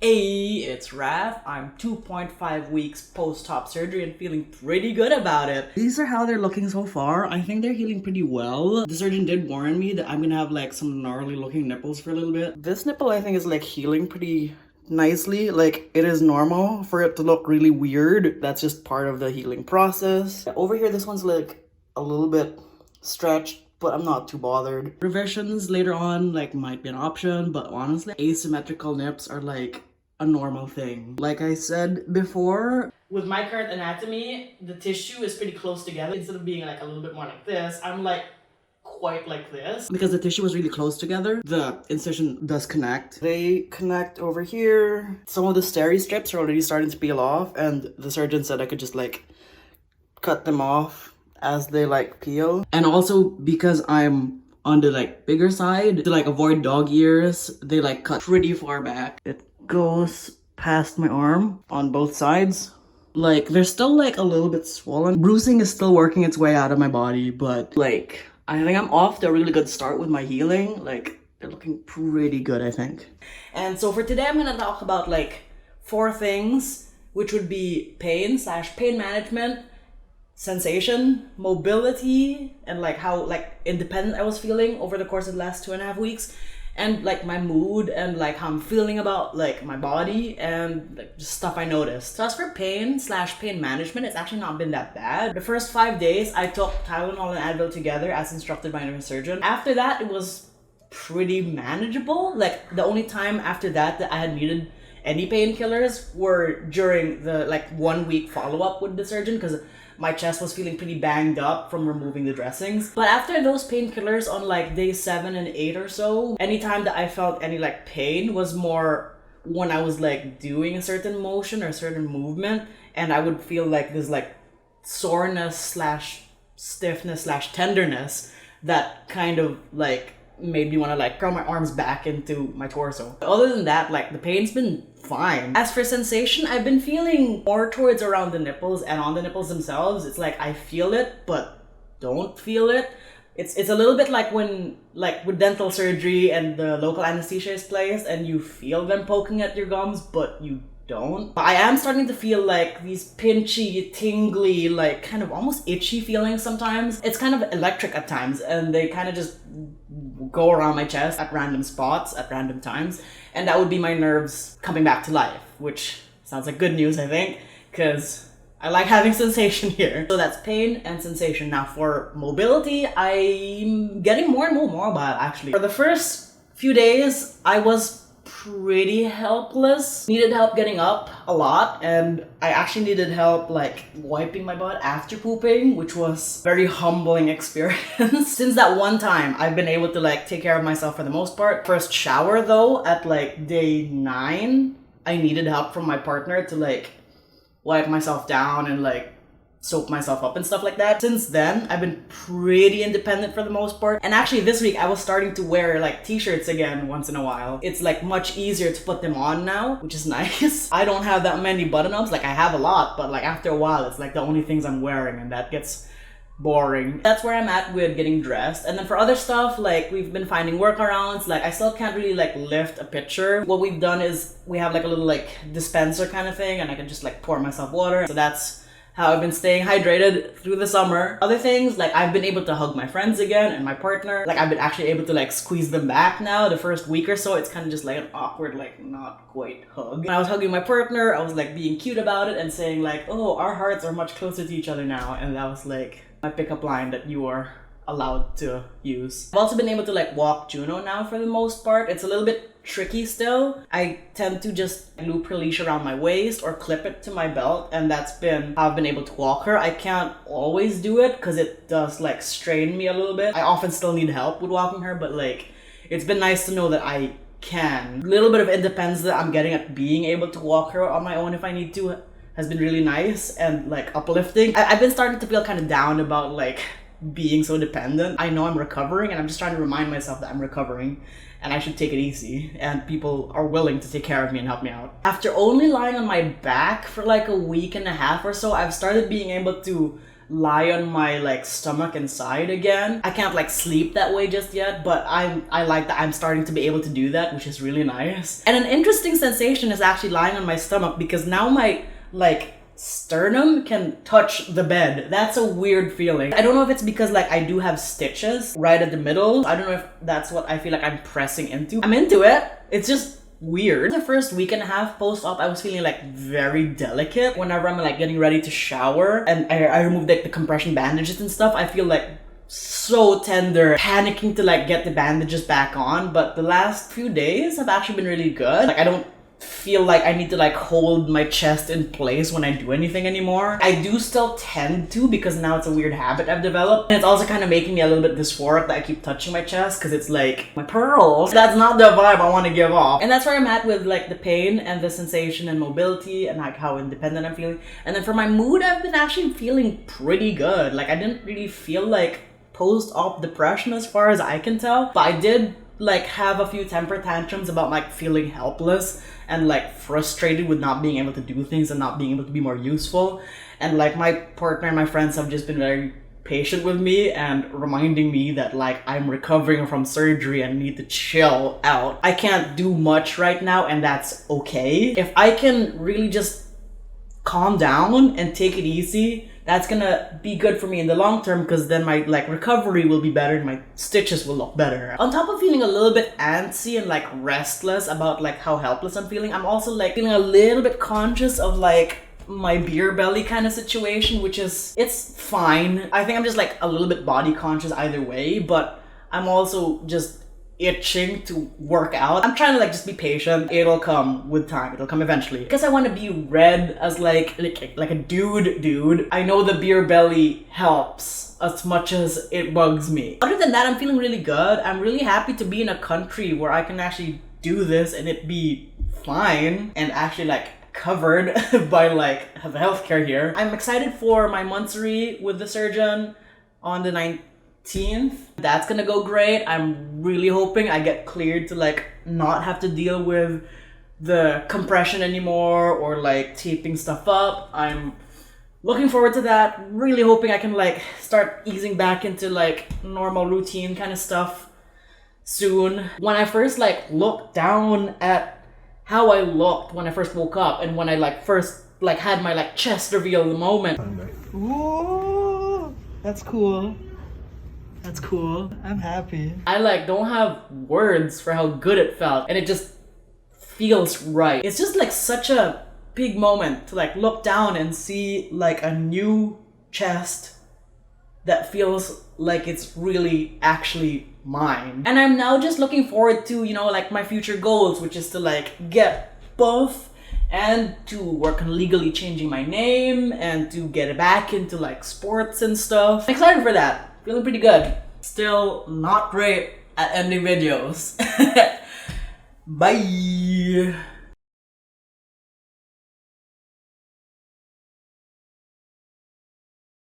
Hey, it's Raph. I'm 2.5 weeks post-op surgery and feeling pretty good about it. These are how they're looking so far. I think they're healing pretty well. The surgeon did warn me that I'm gonna have like some gnarly looking nipples for a little bit. This nipple I think is like healing pretty nicely. Like it is normal for it to look really weird. That's just part of the healing process. Over here, this one's like a little bit stretched, but I'm not too bothered. Revisions later on like might be an option, but honestly, asymmetrical nips are like a normal thing. Like I said before, with my current anatomy, the tissue is pretty close together. Instead of being like a little bit more like this, I'm like quite like this. Because the tissue was really close together, the incision does connect. They connect over here. Some of the steri strips are already starting to peel off, and the surgeon said I could just like cut them off as they like peel. And also because I'm on the like bigger side, to like avoid dog ears, they like cut pretty far back. It goes past my arm on both sides. Like they're still like a little bit swollen. Bruising is still working its way out of my body, but like I think I'm off to a really good start with my healing. Like they're looking pretty good, I think. And so for today, I'm gonna talk about like 4 things, which would be pain/pain management, sensation, mobility, and like how like independent I was feeling over the course of the last 2.5 weeks, and like my mood and like how I'm feeling about like my body and like just stuff I noticed. So as for pain/pain management, it's actually not been that bad. The first 5 days I took Tylenol and Advil together as instructed by a surgeon. After that, it was pretty manageable. Like the only time after that I had needed any painkillers were during the like 1 week follow-up with the surgeon, because my chest was feeling pretty banged up from removing the dressings. But after those painkillers on like day 7 and 8 or so, anytime that I felt any like pain was more when I was like doing a certain motion or a certain movement, and I would feel like this like soreness/stiffness/tenderness that kind of like made me want to like curl my arms back into my torso. But other than that, like the pain's been fine. As for sensation, I've been feeling more towards around the nipples and on the nipples themselves. It's like I feel it but don't feel it. It's a little bit like when like with dental surgery and the local anesthesia is placed and you feel them poking at your gums but you don't. But I am starting to feel like these pinchy, tingly, like kind of almost itchy feelings sometimes. It's kind of electric at times, and they kind of just go around my chest at random spots at random times, and that would be my nerves coming back to life, which sounds like good news, I think, because I like having sensation here. So that's pain and sensation. Now for mobility, I'm getting more and more mobile actually. For the first few days, I was pretty helpless. Needed help getting up a lot, and I actually needed help like wiping my butt after pooping, which was a very humbling experience. Since that one time, I've been able to like take care of myself for the most part. First shower though, at like day 9, I needed help from my partner to like wipe myself down and like soap myself up and stuff like that. Since then, I've been pretty independent for the most part. And actually this week I was starting to wear like t-shirts again once in a while. It's like much easier to put them on now, which is nice. I don't have that many button-ups. Like I have a lot, but like after a while it's like the only things I'm wearing, and that gets boring. That's where I'm at with getting dressed. And then for other stuff, like we've been finding workarounds. Like I still can't really like lift a pitcher. What we've done is we have like a little like dispenser kind of thing, and I can just like pour myself water. So that's how I've been staying hydrated through the summer. Other things, like I've been able to hug my friends again and my partner. Like I've been actually able to like squeeze them back now. The first week or so, it's kind of just like an awkward, like not quite hug. When I was hugging my partner, I was like being cute about it and saying like, oh, our hearts are much closer to each other now. And that was like my pickup line that you are allowed to use. I've also been able to like walk Juno now for the most part. It's a little bit tricky still. I tend to just loop her leash around my waist or clip it to my belt, and that's been how I've been able to walk her. I can't always do it because it does like strain me a little bit. I often still need help with walking her, but like it's been nice to know that I can. A little bit of independence that I'm getting at being able to walk her on my own if I need to has been really nice and like uplifting. I've been starting to feel kind of down about like being so dependent. I know I'm recovering, and I'm just trying to remind myself that I'm recovering and I should take it easy, and people are willing to take care of me and help me out. After only lying on my back for like a week and a half or so, I've started being able to lie on my like stomach and side again. I can't like sleep that way just yet, but I like that I'm starting to be able to do that, which is really nice. And an interesting sensation is actually lying on my stomach, because now my like sternum can touch the bed. That's a weird feeling. I don't know if it's because like I do have stitches right at the middle. I don't know if that's what I feel like I'm pressing into. I'm into it. It's just weird. The first week and a half post-op, I was feeling like very delicate. Whenever I'm like getting ready to shower and I remove like the compression bandages and stuff, I feel like so tender, panicking to like get the bandages back on. But the last few days have actually been really good. Like I don't feel like I need to like hold my chest in place when I do anything anymore. I do still tend to, because now it's a weird habit I've developed. And it's also kind of making me a little bit dysphoric that I keep touching my chest, because it's like my pearls. That's not the vibe I want to give off. And that's where I'm at with like the pain and the sensation and mobility and like how independent I'm feeling. And then for my mood, I've been actually feeling pretty good. Like I didn't really feel like post-op depression as far as I can tell, but I did like have a few temper tantrums about like feeling helpless and like frustrated with not being able to do things and not being able to be more useful. And like my partner and my friends have just been very patient with me and reminding me that like I'm recovering from surgery and need to chill out. I can't do much right now, and that's okay. If I can really just calm down and take it easy, that's gonna be good for me in the long term, because then my like recovery will be better and my stitches will look better. On top of feeling a little bit antsy and like restless about like how helpless I'm feeling, I'm also like feeling a little bit conscious of like my beer belly kind of situation, which is, it's fine. I think I'm just like a little bit body conscious either way, but I'm also just itching to work out. I'm trying to like just be patient. It'll come with time. It'll come eventually. Because I want to be read as like a dude. I know the beer belly helps as much as it bugs me. Other than that, I'm feeling really good. I'm really happy to be in a country where I can actually do this and it be fine and actually like covered by like have healthcare here. I'm excited for my monthsary with the surgeon on the 19th. That's gonna go great. I'm really hoping I get cleared to like not have to deal with the compression anymore or like taping stuff up. I'm looking forward to that. Really hoping I can like start easing back into like normal routine kind of stuff soon. When I first like looked down at how I looked when I first woke up and when I like first like had my like chest reveal the moment. Ooh, that's cool. That's cool. I'm happy. I like don't have words for how good it felt, and it just feels right. It's just like such a big moment to like look down and see like a new chest that feels like it's really actually mine. And I'm now just looking forward to, you know, like my future goals, which is to like get buff and to work on legally changing my name and to get back into like sports and stuff. I'm excited for that. Feeling pretty good. Still not great at ending videos. Bye.